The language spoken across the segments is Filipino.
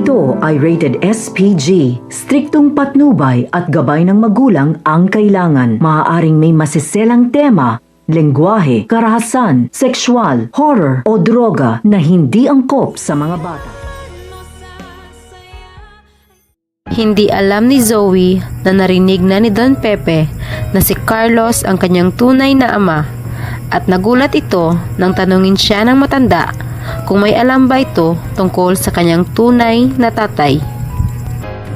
Ito ay rated SPG. Striktong patnubay at gabay ng magulang ang kailangan. Maaaring may masiselang tema, lengguwahe, karahasan, sexual, horror o droga na hindi angkop sa mga bata. Hindi alam ni Zoe na narinig na ni Don Pepe na si Carlos ang kanyang tunay na ama, at nagulat ito nang tanungin siya ng matanda kung may alam ba ito tungkol sa kanyang tunay na tatay.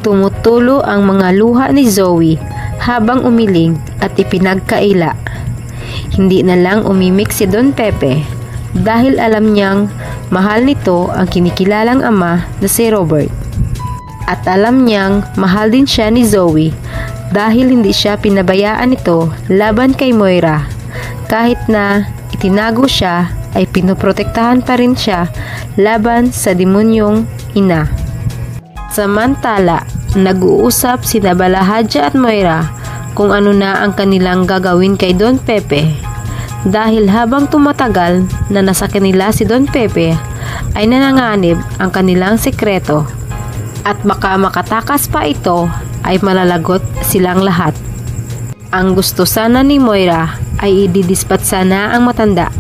Tumutulo ang mga luha ni Zoe habang umiling at ipinagkaila. Hindi na lang umimik si Don Pepe dahil alam niyang mahal nito ang kinikilalang ama na si Robert. At alam niyang mahal din siya ni Zoe dahil hindi siya pinabayaan nito laban kay Moira. Kahit na itinago siya, ay pinoprotektahan pa rin siya laban sa demonyong ina. Samantala, nag-uusap sina Balahadja at Moira kung ano na ang kanilang gagawin kay Don Pepe. Dahil habang tumatagal na nasa kanila si Don Pepe, ay nananganib ang kanilang sekreto. At baka makatakas pa ito, ay malalagot silang lahat. Ang gusto sana ni Moira ay ididispat sana ang matanda,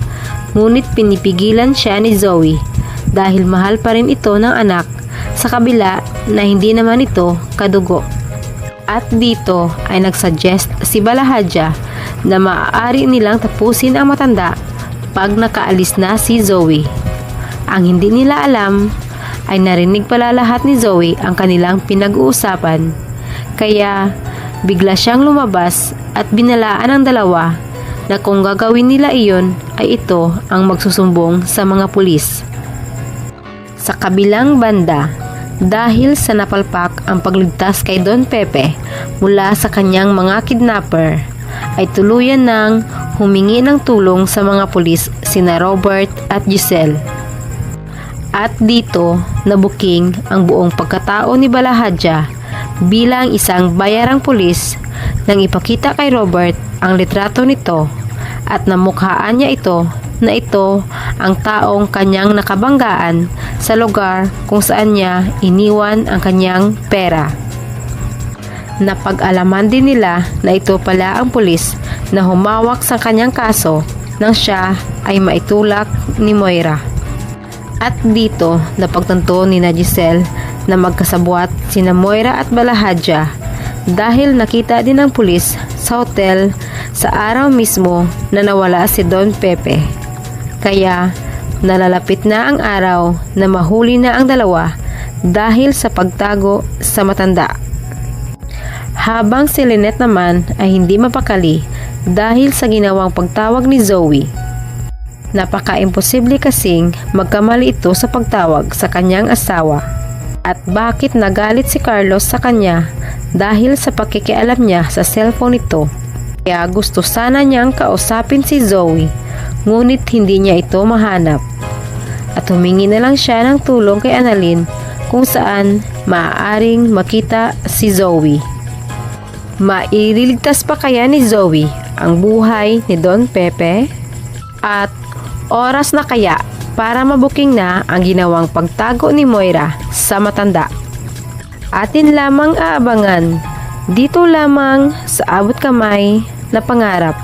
ngunit pinipigilan siya ni Zoe dahil mahal pa rin ito ng anak sa kabila na hindi naman ito kadugo. At dito ay nagsuggest si Balahadja na maaari nilang tapusin ang matanda pag nakaalis na si Zoe. Ang hindi nila alam ay narinig pala lahat ni Zoe ang kanilang pinag-uusapan, kaya bigla siyang lumabas at binalaan ang dalawa na kung gagawin nila iyon ay ito ang magsusumbong sa mga pulis. Sa kabilang banda, dahil sa napalpak ang pagligtas kay Don Pepe mula sa kanyang mga kidnapper, ay tuluyan nang humingi ng tulong sa mga pulis sina Robert at Giselle. At dito nabuking ang buong pagkatao ni Balahadja bilang isang bayarang pulis nang ipakita kay Robert ang litrato nito at namukhaan niya ito na ito ang taong kanyang nakabanggaan sa lugar kung saan niya iniwan ang kanyang pera. Napag-alaman din nila na ito pala ang pulis na humawak sa kanyang kaso nang siya ay maitulak ni Moira. At dito napagtanto ni Giselle na magkasabwat sina Moira at Balahadja dahil nakita din ng pulis sa hotel sa araw mismo na nawala si Don Pepe. Kaya nalalapit na ang araw na mahuli na ang dalawa dahil sa pagtago sa matanda. Habang si Lynette naman ay hindi mapakali dahil sa ginawang pagtawag ni Zoe. Napaka-imposible kasing magkamali ito sa pagtawag sa kanyang asawa. At bakit nagalit si Carlos sa kanya dahil sa pakikialam niya sa cellphone nito. Kaya gusto sana niyang kausapin si Zoe, ngunit hindi niya ito mahanap. At humingi na lang siya ng tulong kay Annalyn kung saan maaaring makita si Zoe. Maililigtas pa kaya ni Zoe ang buhay ni Don Pepe? At oras na kaya para mabuking na ang ginawang pagtago ni Moira sa matanda? Atin lamang aabangan dito lamang sa Abot Kamay na Pangarap.